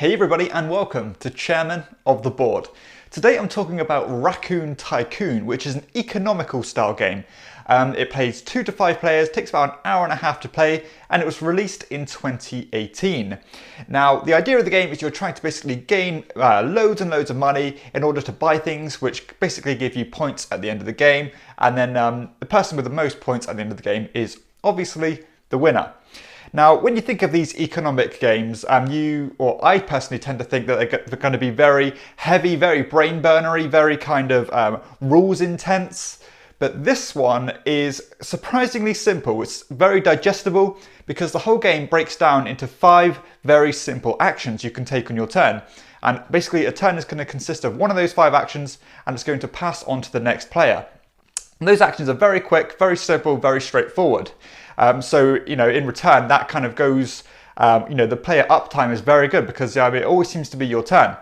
Hey everybody and welcome to Chairman of the Board. Today I'm talking about Raccoon Tycoon, which is an economical style game. It plays 2 to 5 players, takes about an hour and a half to play, and it was released in 2018. Now the idea of the game is you're trying to basically gain loads and loads of money in order to buy things which basically give you points at the end of the game, and then the person with the most points at the end of the game is obviously the winner. Now, when you think of these economic games, I personally tend to think that they're going to be very heavy, very brain burnery, very kind of rules intense. But this one is surprisingly simple. It's very digestible because the whole game breaks down into 5 very simple actions you can take on your turn. And basically a turn is going to consist of one of those 5 actions and it's going to pass on to the next player. And those actions are very quick, very simple, very straightforward. So, in return, that kind of goes, the player uptime is very good because it always seems to be your turn.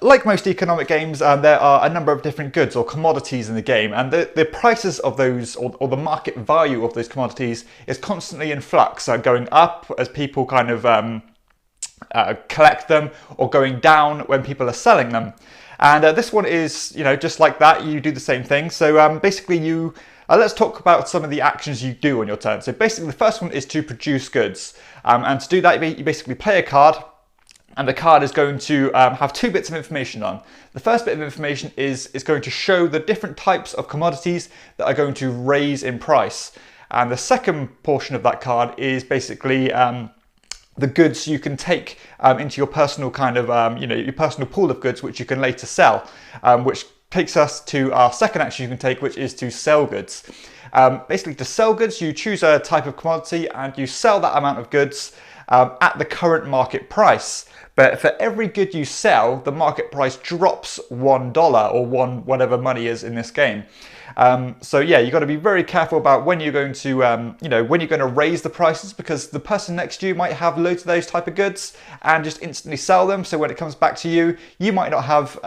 Like most economic games, there are a number of different goods or commodities in the game, and the prices of those, or the market value of those commodities, is constantly in flux, going up as people kind of collect them, or going down when people are selling them. And this one is, just like that, you do the same thing. So basically let's talk about some of the actions you do on your turn. So basically the first one is to produce goods. And to do that, you basically play a card, and the card is going to have 2 bits of information on. The first bit of information is going to show the different types of commodities that are going to raise in price. And the second portion of that card is basically the goods you can take into your personal kind of, your personal pool of goods, which you can later sell, which takes us to our second action you can take, which is to sell goods. Basically, to sell goods, you choose a type of commodity and you sell that amount of goods at the current market price. But for every good you sell, the market price drops $1 or whatever money is in this game. So yeah, you've got to be very careful about when you're going to, when you're going to raise the prices, because the person next to you might have loads of those type of goods and just instantly sell them. So when it comes back to you, you might not have,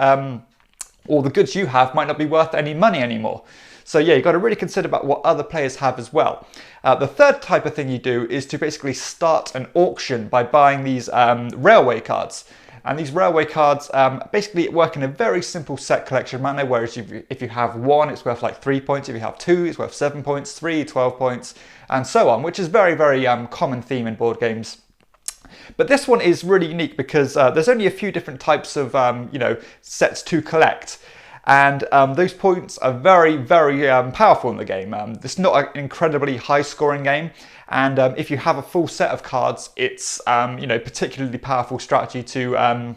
or the goods you have might not be worth any money anymore. So yeah, you've got to really consider about what other players have as well. The third type of thing you do is to basically start an auction by buying these railway cards. And these railway cards basically work in a very simple set collection manner, whereas if you have 1, it's worth like 3 points. If you have 2, it's worth 7 points, 3, 12 points, and so on, which is very, very common theme in board games. But this one is really unique because there's only a few different types of, sets to collect. And those points are very, very powerful in the game. It's not an incredibly high scoring game. And if you have a full set of cards, it's, particularly powerful strategy to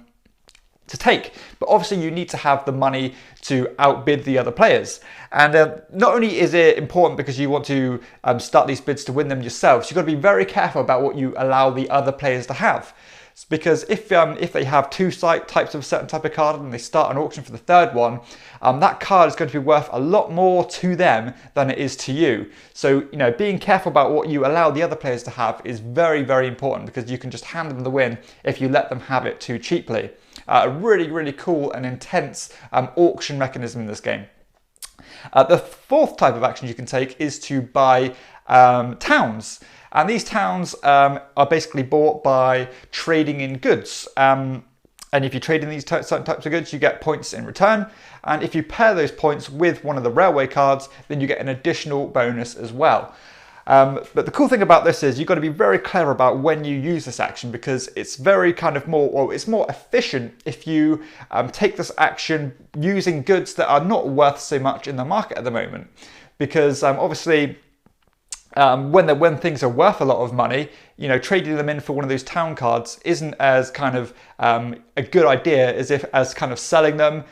take. But obviously you need to have the money to outbid the other players. And not only is it important because you want to start these bids to win them yourselves, you've got to be very careful about what you allow the other players to have. Because if they have 2 types of a certain type of card and they start an auction for the third one, that card is going to be worth a lot more to them than it is to you. So, being careful about what you allow the other players to have is very, very important, because you can just hand them the win if you let them have it too cheaply. A really, really cool and intense auction mechanism in this game. The fourth type of action you can take is to buy towns. And these towns are basically bought by trading in goods. And if you trade in these certain types of goods, you get points in return. And if you pair those points with one of the railway cards, then you get an additional bonus as well. But the cool thing about this is you've got to be very clever about when you use this action, because it's very it's more efficient if you take this action using goods that are not worth so much in the market at the moment. Because obviously, when things are worth a lot of money, trading them in for one of those town cards isn't as kind of a good idea as kind of selling them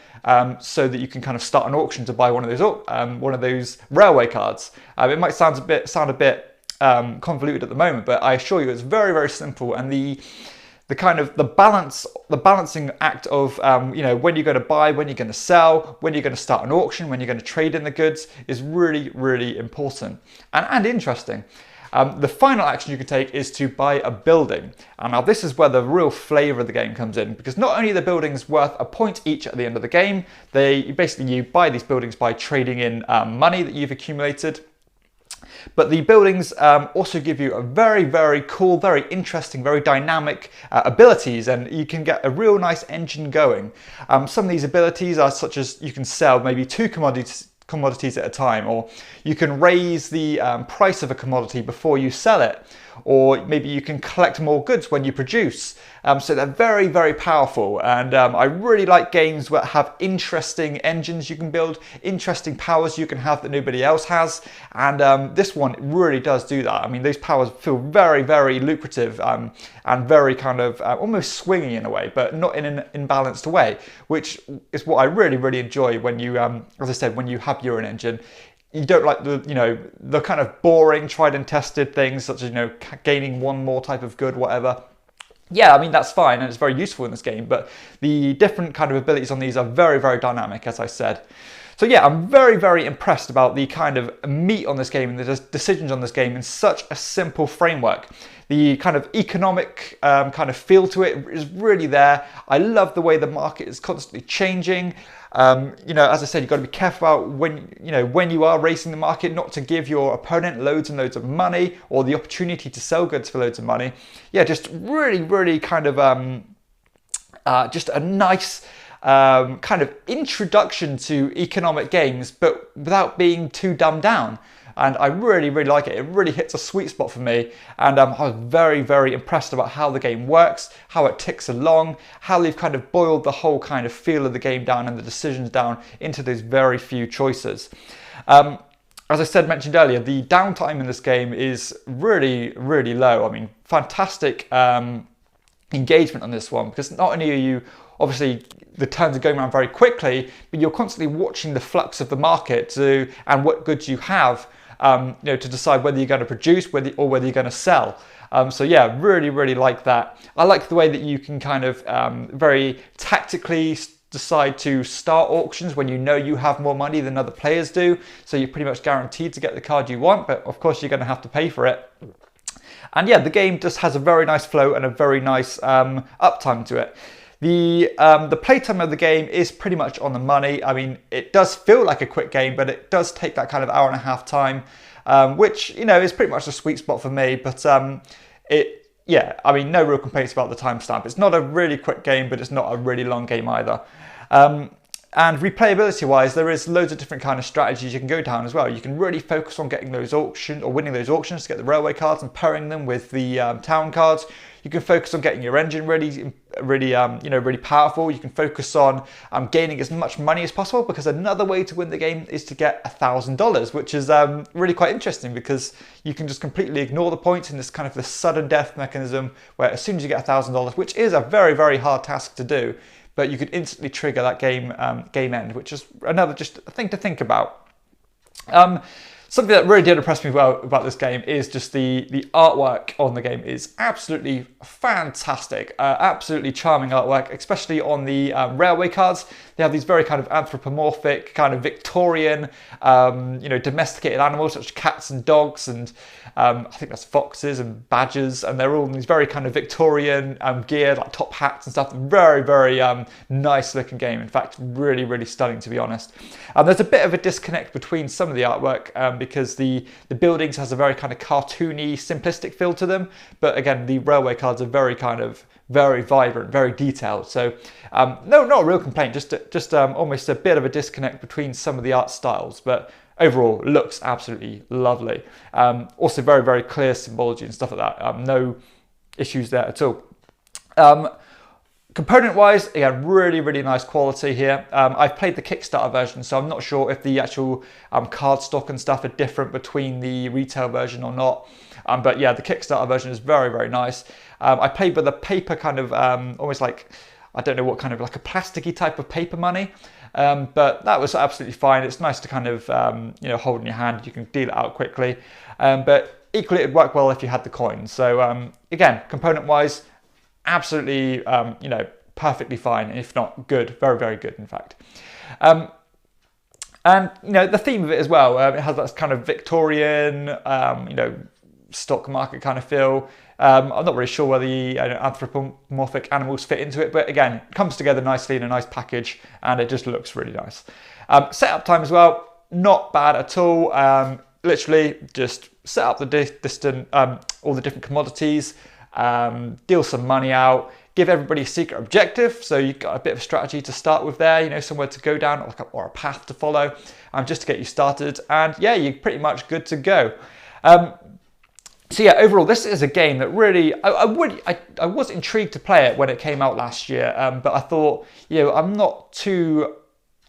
so that you can kind of start an auction to buy one of those railway cards. It might sound a bit convoluted at the moment, but I assure you it's very, very simple. And the balancing act of when you're going to buy, when you're going to sell, when you're going to start an auction, when you're going to trade in the goods is really, really important and interesting. The final action you can take is to buy a building. And now this is where the real flavour of the game comes in, because not only are the buildings worth a point each at the end of the game, you buy these buildings by trading in money that you've accumulated. But the buildings also give you a very, very cool, very interesting, very dynamic abilities, and you can get a real nice engine going. Some of these abilities are such as you can sell maybe 2 commodities at a time, or you can raise the price of a commodity before you sell it, or maybe you can collect more goods when you produce. So they're very, very powerful, and I really like games that have interesting engines you can build, interesting powers you can have that nobody else has, and this one really does do that. I mean, those powers feel very, very lucrative and very kind of almost swingy in a way, but not in an imbalanced way, which is what I really, really enjoy when you, as I said, when you have your own engine. You don't like the kind of boring, tried and tested things, such as, gaining one more type of good, whatever. Yeah, I mean, that's fine, and it's very useful in this game, but the different kind of abilities on these are very, very dynamic, as I said. So yeah, I'm very, very impressed about the kind of meat on this game and the decisions on this game in such a simple framework. The kind of economic kind of feel to it is really there. I love the way the market is constantly changing. As I said, you've got to be careful about when you are racing the market, not to give your opponent loads and loads of money or the opportunity to sell goods for loads of money. Yeah, just really, really kind of just a nice kind of introduction to economic games, but without being too dumbed down. And I really, really like it. It really hits a sweet spot for me. And I was very, very impressed about how the game works, how it ticks along, how they've kind of boiled the whole kind of feel of the game down and the decisions down into those very few choices. As I mentioned earlier, the downtime in this game is really, really low. I mean, fantastic engagement on this one, because not only are you, obviously, the turns are going around very quickly, but you're constantly watching the flux of the market and what goods you have, to decide whether you're going to produce or whether you're going to sell. So yeah, really, really like that. I like the way that you can kind of very tactically decide to start auctions when you know you have more money than other players do. So you're pretty much guaranteed to get the card you want, but of course you're going to have to pay for it. And yeah, the game just has a very nice flow and a very nice uptime to it. The playtime of the game is pretty much on the money. I mean, it does feel like a quick game, but it does take that kind of hour and a half time, which, is pretty much the sweet spot for me. But yeah, I mean, no real complaints about the timestamp. It's not a really quick game, but it's not a really long game either. And replayability wise, there is loads of different kind of strategies you can go down as well. You can really focus on getting those auctions or winning those auctions to get the railway cards and pairing them with the town cards. You can focus on getting your engine really powerful. You can focus on gaining as much money as possible, because another way to win the game is to get $1,000, which is really quite interesting, because you can just completely ignore the points in this kind of the sudden death mechanism, where as soon as you get $1,000, which is a very, very hard task to do, but you could instantly trigger that game end, which is another just thing to think about. Something that really did impress me about this game is just the artwork on the game is absolutely fantastic. Absolutely charming artwork, especially on the railway cards. They have these very kind of anthropomorphic, kind of Victorian, domesticated animals such as cats and dogs, and I think that's foxes and badgers, and they're all in these very kind of Victorian gear, like top hats and stuff. Very, very nice looking game. In fact, really, really stunning, to be honest. There's a bit of a disconnect between some of the artwork because the buildings has a very kind of cartoony, simplistic feel to them. But again, the railway cards are very kind of very vibrant, very detailed. So no, not a real complaint, just almost a bit of a disconnect between some of the art styles, but overall looks absolutely lovely. Also very, very clear symbology and stuff like that. No issues there at all. Component wise, again, really, really nice quality here. I've played the Kickstarter version, so I'm not sure if the actual card stock and stuff are different between the retail version or not. But yeah, the Kickstarter version is very, very nice. I played with a paper kind of, almost like, I don't know what kind of, like a plasticky type of paper money. But that was absolutely fine. It's nice to kind of, hold in your hand. You can deal it out quickly. But equally, it'd work well if you had the coins. So again, component wise, absolutely, perfectly fine, if not good, very, very good, in fact. And the theme of it as well, it has that kind of Victorian, stock market kind of feel. I'm not really sure whether the anthropomorphic animals fit into it, but again, it comes together nicely in a nice package, and it just looks really nice. Setup time as well, not bad at all. Literally just set up the all the different commodities, deal some money out, give everybody a secret objective, so you've got a bit of a strategy to start with there, you know, somewhere to go down or a path to follow, just to get you started, and yeah, you're pretty much good to go. So yeah, overall, this is a game that really, I was intrigued to play it when it came out last year, but I thought, you know, I'm not too,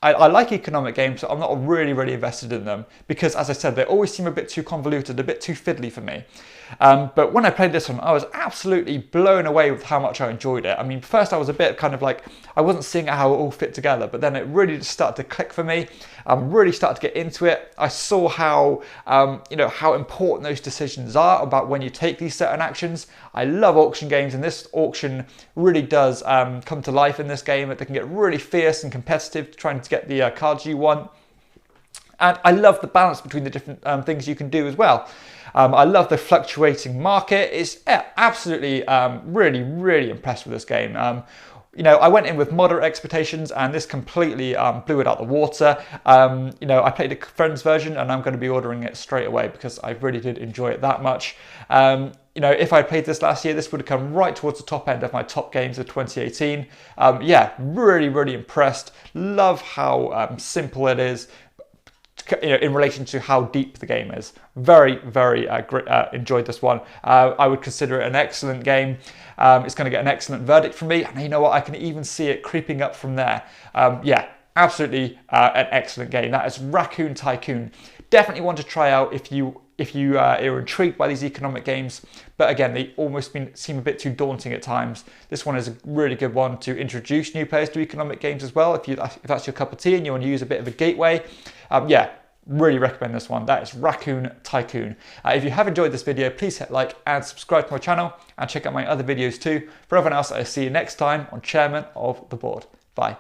I like economic games, so I'm not really invested in them because, as I said, they always seem a bit too convoluted, a bit too fiddly for me. But when I played this one, I was absolutely blown away with how much I enjoyed it. I mean, first I was a bit kind of like, I wasn't seeing how it all fit together, but then it really just started to click for me. Really started to get into it. I saw how, you know, how important those decisions are about when you take these certain actions. I love auction games, and this auction really does come to life in this game. They can get really fierce and competitive trying to get the cards you want. And I love the balance between the different things you can do as well. I love the fluctuating market. It's absolutely really impressed with this game. You know, I went in with moderate expectations, and this completely blew it out the water. You know, I played a friend's version, and I'm going to be ordering it straight away because I really did enjoy it that much. You know, if I played this last year, this would have come right towards the top end of my top games of 2018. Yeah, really impressed. Love how simple it is, you know, in relation to how deep the game is. Very enjoyed this one. I would consider it an excellent game. It's going to get an excellent verdict from me, and you know what, I can even see it creeping up from there. Yeah, absolutely an excellent game. That is Raccoon Tycoon. Definitely one to try out if you are intrigued by these economic games, but again, they almost seem a bit too daunting at times. This one is a really good one to introduce new players to economic games as well, if that's your cup of tea and you want to use a bit of a gateway. Yeah, really recommend this one. That is Raccoon Tycoon. If you have enjoyed this video, please hit like and subscribe to my channel, and check out my other videos too. For everyone else, I'll see you next time on Chairman of the Board. Bye.